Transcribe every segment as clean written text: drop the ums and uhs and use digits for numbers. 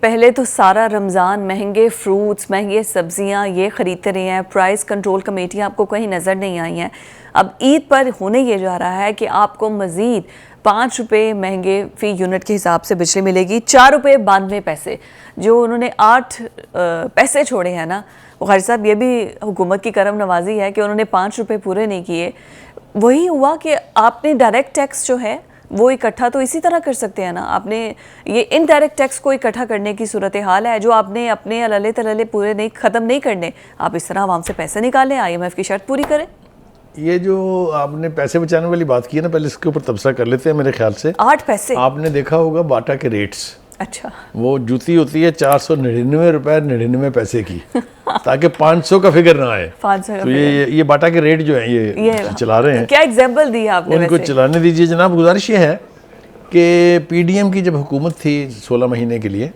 पहले तो सारा रमज़ान महंगे फ्रूट्स महंगे सब्जियां ये ख़रीदते रहे हैं, प्राइस कंट्रोल कमेटी आपको कहीं नज़र नहीं आई हैं। अब ईद पर होने ये जा रहा है कि आपको मज़ीद 5 रुपये महंगे फ़ी यूनिट के हिसाब से बिजली मिलेगी। 4 रुपये 92 पैसे जो उन्होंने 8 पैसे छोड़े हैं ना, बुखारी साहब ये भी हुकूमत की करम नवाजी है कि उन्होंने 5 रुपये पूरे नहीं किए। वही हुआ कि आपने डायरेक्ट टैक्स जो है वो इकट्ठा तो इसी तरह कर सकते हैं ना, आपने ये इनडायरेक्ट टैक्स को इकट्ठा करने की सूरत हाल है जो आपने अपने अल्ले तल्ले पूरे नहीं ख़त्म नहीं करने, आप इस तरह आवाम से पैसे निकालें, IMF की शर्त पूरी करें। ये जो आपने पैसे बचाने वाली बात की है ना, पहले इसके ऊपर तबसरा कर लेते हैं। मेरे ख्याल से 8 पैसे आपने देखा होगा बाटा के रेट्स। अच्छा, वो जूती होती है 499 रुपए 99 पैसे की ताकि 500 का फिगर ना आए। 500 तो ये बाटा के रेट जो है ये चला रहे हैं। क्या एग्जाम्पल दी आपने? उनको चलाने दीजिए जनाब। गुजारिश ये है कि PDM की जब हुकूमत थी 16 महीने के लिए,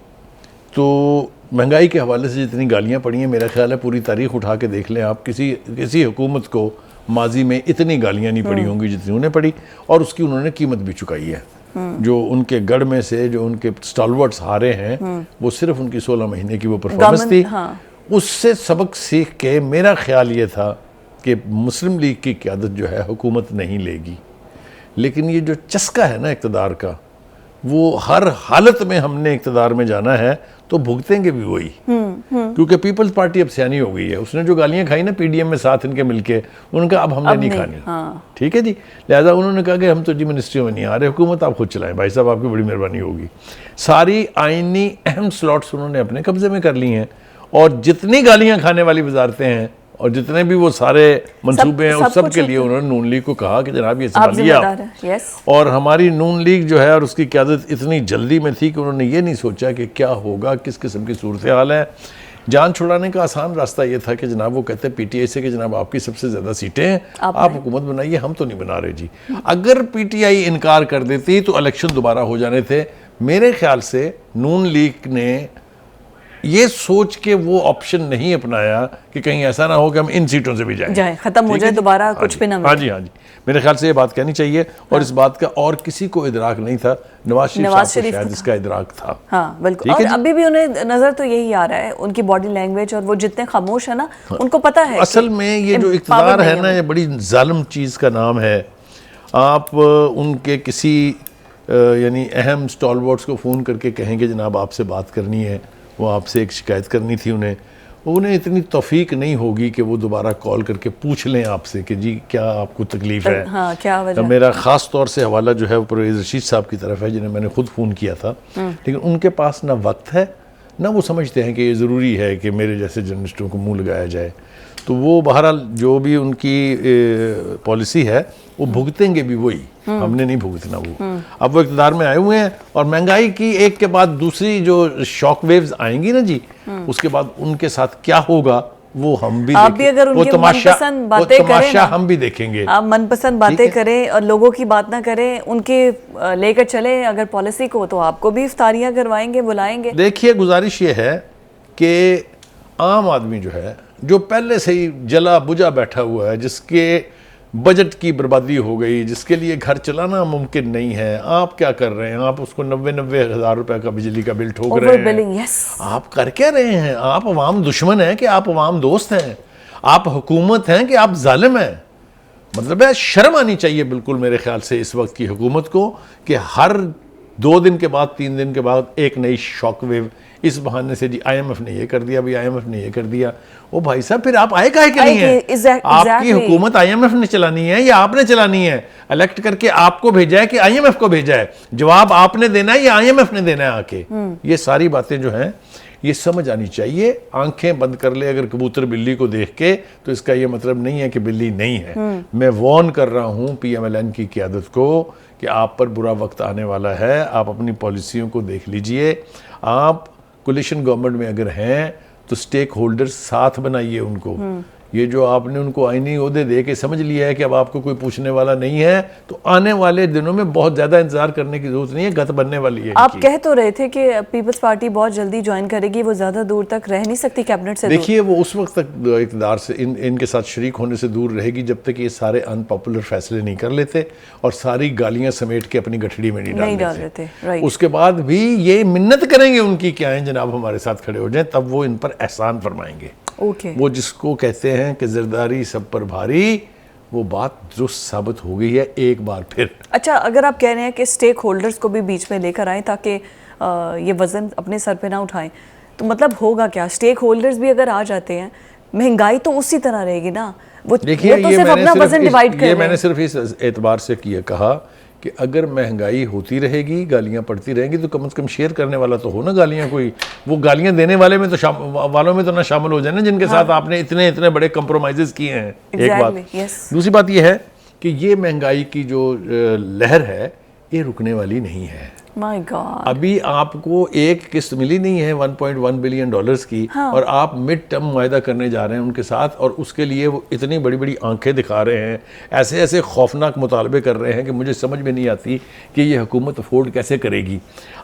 तो महंगाई के हवाले से जितनी गालियाँ पड़ी हैं, मेरा ख्याल है पूरी तारीख उठा के देख लें आप, किसी हुकूमत को माजी में इतनी गालियाँ नहीं पड़ी होंगी जितनी उन्हें पड़ी, और उसकी उन्होंने कीमत भी चुकाई है। जो उनके गढ़ में से जो उनके स्टॉलवर्ड्स हारे हैं, वो सिर्फ उनकी 16 महीने की वो परफॉर्मेंस थी। उससे सबक सीख के मेरा ख्याल ये था कि मुस्लिम लीग की क़यादत जो है हुकूमत नहीं लेगी, लेकिन ये जो चस्का है ना इक़्तिदार का, वो हर हालत में हमने इक़्तिदार में जाना है तो भुगतेंगे भी वही। क्योंकि पीपल्स पार्टी अब सियानी हो गई है। उसने जो गालियां खाई ना PDM में साथ इनके मिलके, उनका अब हमने नहीं खानी। ठीक है जी, लिहाजा उन्होंने कहा कि हम तो जी मिनिस्ट्री में नहीं आ रहे, हुकूमत आप खुद चलाएं भाई साहब, आपकी बड़ी मेहरबानी होगी। सारी आईनी अहम स्लॉट्स उन्होंने अपने कब्जे में कर ली हैं, और जितनी गालियां खाने वाली वजारतें हैं और जितने भी वो सारे मंसूबे हैं, उस सब के लिए उन्होंने नून लीग को कहा कि जनाब ये संभालिए आप। और हमारी नून लीग जो है और उसकी क़यादत इतनी जल्दी में थी कि उन्होंने ये नहीं सोचा कि क्या होगा, किस किस्म की सूरत हाल है। जान छुड़ाने का आसान रास्ता ये था कि जनाब वो कहते PTI से कि जनाब आपकी सबसे ज़्यादा सीटें हैं, आप हुकूमत बनाइए, हम तो नहीं बना रहे जी। अगर PTI इनकार कर देती तो इलेक्शन दोबारा हो जाने थे। मेरे ख्याल से नून लीग ने ये सोच के वो ऑप्शन नहीं अपनाया कि कहीं ऐसा ना हो कि हम इन सीटों से भी जाएं, खत्म हो जाए दोबारा कुछ भी ना मिले। हाँ जी, मेरे ख्याल से ये बात कहनी चाहिए। और इस बात का और किसी को इदराक नहीं था, नवाज शरीफ को शायद इसका इदराक था। हाँ बिल्कुल, और अभी भी उन्हें नजर तो यही आ रहा है, उनकी बॉडी लैंग्वेज और वो जितने खामोश है ना, उनको पता है असल में ये जो इक़्तिदार है ना, ये बड़ी जालिम चीज़ का नाम है। आप उनके किसी यानी अहम स्टॉलवर्ड्स को फ़ोन करके कहेंगे जनाब आपसे बात करनी है, वो आपसे एक शिकायत करनी थी, उन्हें इतनी तौफीक नहीं होगी कि वो दोबारा कॉल करके पूछ लें आपसे कि जी क्या आपको तकलीफ़ है। हाँ, क्या वजह? मेरा ख़ास तौर से हवाला जो है वो परवेज़ रशीद साहब की तरफ है, जिन्हें मैंने खुद फ़ोन किया था, लेकिन उनके पास ना वक्त है ना वो समझते हैं कि ये ज़रूरी है कि मेरे जैसे जर्नलिस्टों को मुँह लगाया जाए। तो वो बहरहाल जो भी उनकी पॉलिसी है वो भुगतेंगे भी वही, हमने नहीं भुगतना वो। अब वो इक़्तिदार में आए हुए हैं और महंगाई की एक के बाद दूसरी जो शॉक वेव्स आएंगी ना जी, उसके बाद उनके साथ क्या होगा वो हम भी आप भी अगर उनके मनपसंद बातें करें ना, हम भी देखेंगे। आप मनपसंद बातें करें और लोगों की बात ना करें, उनके लेकर चले अगर पॉलिसी को, तो आपको भी इफ्तारियां करवाएंगे, बुलाएंगे। देखिए गुजारिश ये है कि आम आदमी जो है, जो पहले से ही जला बुझा बैठा हुआ है, जिसके बजट की बर्बादी हो गई, जिसके लिए घर चलाना मुमकिन नहीं है, आप क्या कर रहे हैं? आप उसको 90-90 हज़ार रुपए का बिजली का बिल ठोक रहे हैं। आप कर क्या रहे हैं? आप अवाम दुश्मन हैं कि आप अवाम दोस्त हैं? आप हुकूमत हैं कि आप जालिम हैं? मतलब है शर्म आनी चाहिए बिल्कुल मेरे ख्याल से इस वक्त की हुकूमत को कि हर 2 दिन के बाद 3 दिन के बाद एक नई शॉक वेव, इस बहाने से जी IMF ने ये कर दिया, भाई IMF ने ये कर दिया। ओ भाई साहब, फिर आप आए काहे के नहीं है? आपकी हुकूमत IMF ने चलानी है या आपने चलानी है? इलेक्ट करके आपको भेजा है कि IMF को भेजा है? जवाब आपने देना है या IMF ने देना है आके? ये सारी बातें जो हैं ये समझ आनी चाहिए। आंखें बंद कर ले अगर कबूतर बिल्ली को देख के, तो इसका ये मतलब नहीं है कि बिल्ली नहीं है। मैं वॉर्न कर रहा हूँ PMLN की क़यादत को कि आप पर बुरा वक्त आने वाला है। आप अपनी पॉलिसियों को देख लीजिए। आप कोलिशन गवर्नमेंट में अगर हैं तो स्टेक होल्डर्स साथ बनाइए उनको। ये जो आपने उनको आईनी ओहदे दे के समझ लिया है कि अब आपको कोई पूछने वाला नहीं है, तो आने वाले दिनों में बहुत ज़्यादा इंतजार करने की जरूरत नहीं है, गत बनने वाली है। आप कह तो रहे थे कि पीपल्स पार्टी बहुत जल्दी ज्वाइन करेगी, वो ज़्यादा दूर तक रह नहीं सकती कैबिनेट से। देखिए, वो उस वक्त तक इक़्तिदार से इनके साथ शरीक होने से दूर रहेगी जब तक ये सारे अनपॉपुलर फैसले नहीं कर लेते और सारी गालियाँ समेट के अपनी गठड़ी में नहीं डाल देते। राइट। उसके बाद भी ये मिन्नत करेंगे उनकी क्या है, जनाब हमारे साथ खड़े हो जाएं, तब वो इन पर एहसान फरमाएंगे। ओके। वो जिसको कहते हैं कि ज़रदारी सब पर भारी, वो बात दुरुस्त साबित हो गई है एक बार फिर। अच्छा, अगर आप कह रहे हैं कि स्टेक होल्डर्स को भी बीच में लेकर आएं ताकि ये वजन अपने सर पे ना उठाएं, तो मतलब होगा क्या? स्टेक होल्डर्स भी अगर आ जाते हैं, महंगाई तो उसी तरह रहेगी ना। वो देखिए, तो सिर्फ अपना वजन डिवाइड कर रहे हैं। मैंने सिर्फ इस एतबार से कहा कि अगर महंगाई होती रहेगी, गालियां पड़ती रहेंगी, तो कम से कम शेयर करने वाला तो हो ना गालियां कोई। वो गालियां देने वाले में तो वालों में तो ना शामिल हो जाए ना, जिनके साथ आपने इतने इतने बड़े कंप्रोमाइजेस किए हैं। एक बात। दूसरी बात ये है कि ये महंगाई की जो लहर है, ये रुकने वाली नहीं है। My God. अभी आपको एक किस्त मिली नहीं है 1.1 बिलियन डॉलर्स की, और आप मिड टर्म मुआहदा करने जा रहे हैं उनके साथ, और उसके लिए वो इतनी बड़ी बड़ी आंखें दिखा रहे हैं, ऐसे ऐसे खौफनाक मुतालबे कर रहे हैं कि मुझे समझ में नहीं आती कि ये हुकूमत अफोर्ड कैसे करेगी।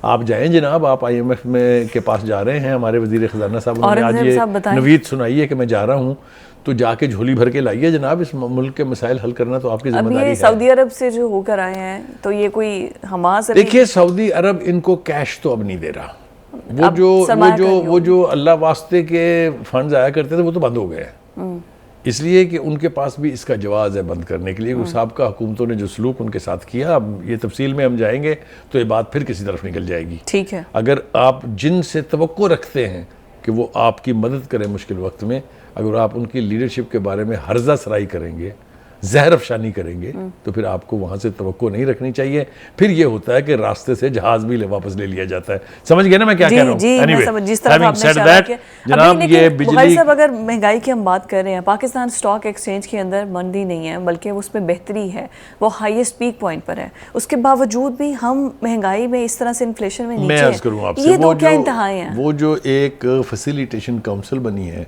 आप जाएं जनाब, आप IMF में के पास जा रहे हैं, हमारे वजीर ख़जाना साहब ने आज ये नवीद सुनाई है कि मैं जा रहा हूँ, तो जाके झोली भर के लाइए जनाब। इस मुल्क के मसाइल हल करना तो आपकी जिम्मेदारी है। सऊदी अरब से जो होकर आए हैं, तो ये कोई हमास? देखिए, सऊदी अरब इनको कैश तो अब नहीं दे रहा। वो जो अल्लाह वास्ते के फंड्स आया करते थे, वो तो बंद हो गए, इसलिए कि उनके पास भी इसका जवाज है बंद करने के लिए। साहब का हुकूमतों ने जो सलूक उनके साथ किया, अब ये तफसील में हम जाएंगे तो ये बात फिर किसी तरफ निकल जाएगी। ठीक है। अगर आप जिनसे तवक्को रखते हैं कि वो आपकी मदद करें मुश्किल वक्त में, अगर आप उनकी लीडरशिप के बारे में हर्जा सराई करेंगे, जहर अफशानी करेंगे, तो फिर आपको वहाँ से तवक्को नहीं रखनी चाहिए। फिर ये होता है कि रास्ते से जहाज भी वापस ले लिया जाता है। समझ गए ना मैं क्या कह रहा हूँ? जनाब, ये बिजली, साहब, अगर महंगाई की हम बात कर रहे हैं, पाकिस्तान स्टॉक एक्सचेंज के अंदर मंदी नहीं है, बल्कि उसमें बेहतरी है, वो हाईएस्ट पीक पॉइंट पर है। उसके बावजूद भी हम महंगाई में इस तरह से इन्फ्लेशन में नीचे हैं। ये तो क्या इंतहाएं हैं? वो जो एक फैसिलिटेशन काउंसिल बनी है,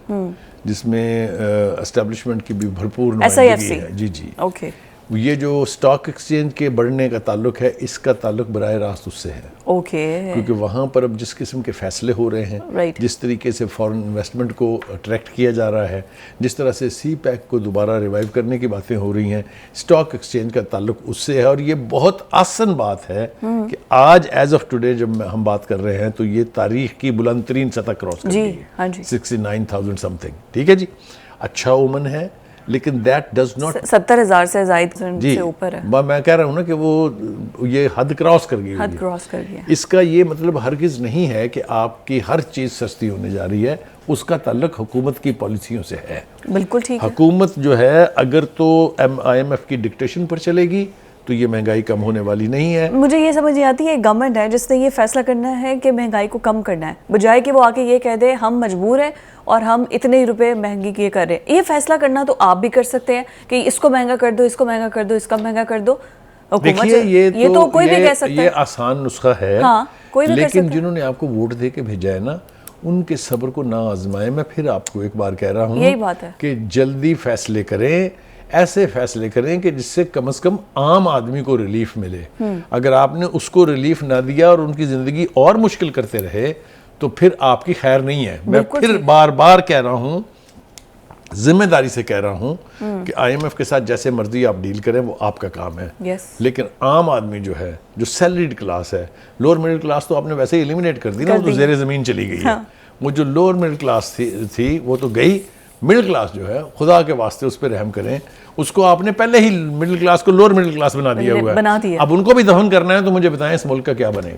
जिसमें एस्टेब्लिशमेंट की भी भरपूर नुमाइंदगी है। जी। ओके। ये जो स्टॉक एक्सचेंज के बढ़ने का ताल्लुक है, इसका ताल्लुक बराह रास्त उससे है। ओके। क्योंकि वहाँ पर अब जिस किस्म के फैसले हो रहे हैं, जिस तरीके से फॉरेन इन्वेस्टमेंट को अट्रैक्ट किया जा रहा है, जिस तरह से CPEC को दोबारा रिवाइव करने की बातें हो रही हैं, स्टॉक एक्सचेंज का ताल्लुक उससे है। और ये बहुत आसान बात है कि आज एज ऑफ टुडे जब हम बात कर रहे हैं, तो ये तारीख की बुलंद तरीन सतह क्रॉस कर गई है, 69,000 समथिंग। ठीक है जी, अच्छा ओमन है, लेकिन दैट डज नॉट 70,000 से ज़ायद ऊपर है। मैं कह रहा हूँ ना कि वो ये हद क्रॉस कर गई, हद क्रॉस कर गया। इसका ये मतलब हरगिज़ नहीं है कि आपकी हर चीज़ सस्ती होने जा रही है, उसका ताल्लुक हुकूमत की पॉलिसियों से है। बिल्कुल ठीक है। हुकूमत जो है, अगर तो IMF की डिक्टेशन पर चलेगी तो ये महंगाई कम होने वाली नहीं है। मुझे ये समझ नहीं आती है, गवर्नमेंट है जिसने ये फैसला करना है कि महंगाई को कम करना है, बजाय कि वो आके ये कह दे हम मजबूर हैं और हम इतने रुपए महंगी ये कर रहे हैं। ये फैसला करना तो आप भी कर सकते हैं कि इसको महंगा कर दो, इसको महंगा कर दो, इसका महंगा कर दो। देखिए, ये तो कोई भी कह सकता है, ये आसान नुस्खा है। हाँ, कोई भी लेकिन जिन्होंने आपको वोट दे के भेजा है ना, उनके सब्र को ना आजमाए। मैं फिर आपको एक बार कह रहा हूँ, यही बात है कि जल्दी फैसले करें, ऐसे फैसले करें कि जिससे कम से कम आम आदमी को रिलीफ मिले। अगर आपने उसको रिलीफ ना दिया और उनकी जिंदगी और मुश्किल करते रहे, तो फिर आपकी खैर नहीं है। मैं फिर बार बार कह रहा हूँ, जिम्मेदारी से कह रहा हूँ कि IMF के साथ जैसे मर्जी आप डील करें, वो आपका काम है। लेकिन आम आदमी जो है, जो सैलरीड क्लास है, लोअर मिडिल क्लास तो आपने वैसे ही एलिमिनेट कर दी ना, वो तो ज़ेरे ज़मीन चली गई है। वो जो लोअर मिडिल क्लास थी वो तो गई। मिडिल क्लास जो है, खुदा के वास्ते उस पर रहम करें। उसको आपने पहले ही मिडिल क्लास को लोअर मिडिल क्लास बना दिया हुआ है। अब उनको भी दफन करना है, तो मुझे बताएं इस मुल्क का क्या बनेगा।